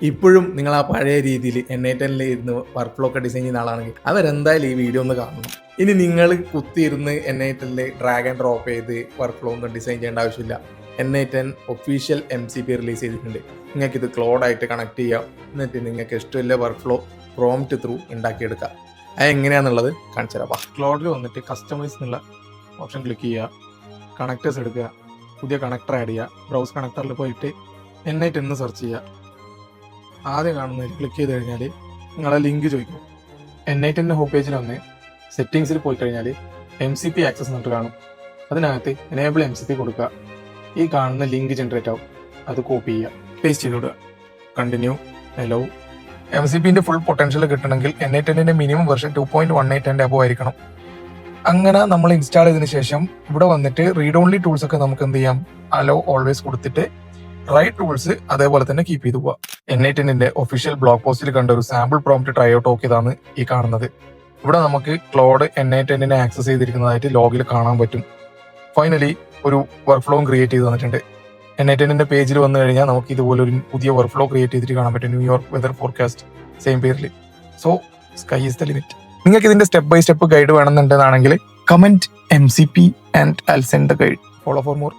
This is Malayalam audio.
ഇപ്പോഴും നിങ്ങൾ ആ പഴയ രീതിയിൽ N8N ഇരുന്ന് വർക്ക് ഫ്ലോ ഒക്കെ ഡിസൈൻ ചെയ്യുന്ന ആളാണെങ്കിൽ അവരെന്തായാലും ഈ വീഡിയോ ഒന്ന് കാണണം. ഇനി നിങ്ങൾ കുത്തിയിരുന്ന് N8N ഡ്രാഗ് ആൻഡ് ഡ്രോപ്പ് ചെയ്ത് വർക്ക് ഫ്ലോ ഒന്നും ഡിസൈൻ ചെയ്യേണ്ട ആവശ്യമില്ല. N8N ഒഫീഷ്യൽ MCP റിലീസ് ചെയ്തിട്ടുണ്ട്. നിങ്ങൾക്ക് ഇത് ക്ലോഡായിട്ട് കണക്ട് ചെയ്യാം. എന്നിട്ട് നിങ്ങൾക്ക് ഇഷ്ടമില്ല വർക്ക് ഫ്ലോ പ്രോംപ്റ്റ് ത്രൂ ഉണ്ടാക്കിയെടുക്കാം. അത് എങ്ങനെയാണെന്നുള്ളത് കാണിച്ചു തരാം. ക്ലോഡിൽ വന്നിട്ട് കസ്റ്റമൈസ് എന്നുള്ള ഓപ്ഷൻ ക്ലിക്ക് ചെയ്യുക, കണക്റ്റേഴ്സ് എടുക്കുക, പുതിയ കണക്ടർ ആഡ് ചെയ്യുക, ബ്രൗസ് കണക്ടറിൽ പോയിട്ട് N8N സെർച്ച് ചെയ്യുക. ആദ്യം കാണുന്നതിൽ ക്ലിക്ക് ചെയ്ത് കഴിഞ്ഞാൽ നിങ്ങളെ ലിങ്ക് ചോദിക്കും. N8N ഹോം പേജിൽ വന്ന് സെറ്റിങ്സിൽ പോയി കഴിഞ്ഞാൽ MCP ആക്സസ് എന്നിട്ട് കാണും. അതിനകത്ത് എനേബിൾ MCP കൊടുക്കുക. ഈ കാണുന്ന ലിങ്ക് ജനറേറ്റ് ആവും. അത് കോപ്പി ചെയ്യുക, പേസ്റ്റ് ചെയ്ത് വിടുക, കണ്ടിന്യൂ, ഹലോ. MCPന്റെ ഫുൾ പൊട്ടൻഷ്യൽ കിട്ടണമെങ്കിൽ N8N മിനിമം വെർഷൻ 2.18 അബോ ആയിരിക്കണം. അങ്ങനെ നമ്മൾ ഇൻസ്റ്റാൾ ചെയ്തതിനു ശേഷം ഇവിടെ വന്നിട്ട് റീഡ് ഓൺലി ടൂൾസ് ഒക്കെ നമുക്ക് എന്ത് ചെയ്യാം, അലോ ഓൾവേസ് കൊടുത്തിട്ട് റൈറ്റ് ടൂൾസ് അതേപോലെ തന്നെ കീപ്പ് ചെയ്തു പോവാം. N8N ഒഫീഷ്യൽ ബ്ലോഗ് പോസ്റ്റിൽ കണ്ട ഒരു സാമ്പിൾ പ്രോംപ്റ്റ് ട്രൈ ഔട്ട് നോക്കിയതാണ് ഈ കാണുന്നത്. ഇവിടെ നമുക്ക് ക്ലോഡ് N8N ആക്സസ് ചെയ്തിരിക്കുന്നതായിട്ട് ലോഗിൽ കാണാൻ പറ്റും. ഫൈനലി ഒരു വർക്ക് ഫ്ലോയും ക്രിയേറ്റ് ചെയ്ത് തന്നിട്ടുണ്ട്. N8N പേജിൽ വന്നു കഴിഞ്ഞാൽ നമുക്ക് ഇതുപോലെ ഒരു പുതിയ വർക്ക് ഫ്ലോ ക്രിയേറ്റ് ചെയ്തിട്ട് കാണാൻ പറ്റും. ന്യൂയോർക്ക് വെതർ ഫോർകാസ്റ്റ് സെയിം പേരിൽ. So sky is the limit. നിങ്ങൾക്ക് ഇതിന്റെ സ്റ്റെപ്പ് ബൈ സ്റ്റെപ്പ് ഗൈഡ് വേണമെന്നുണ്ടെന്നാണെങ്കിൽ comment MCP and I'll send the guide. Follow for more.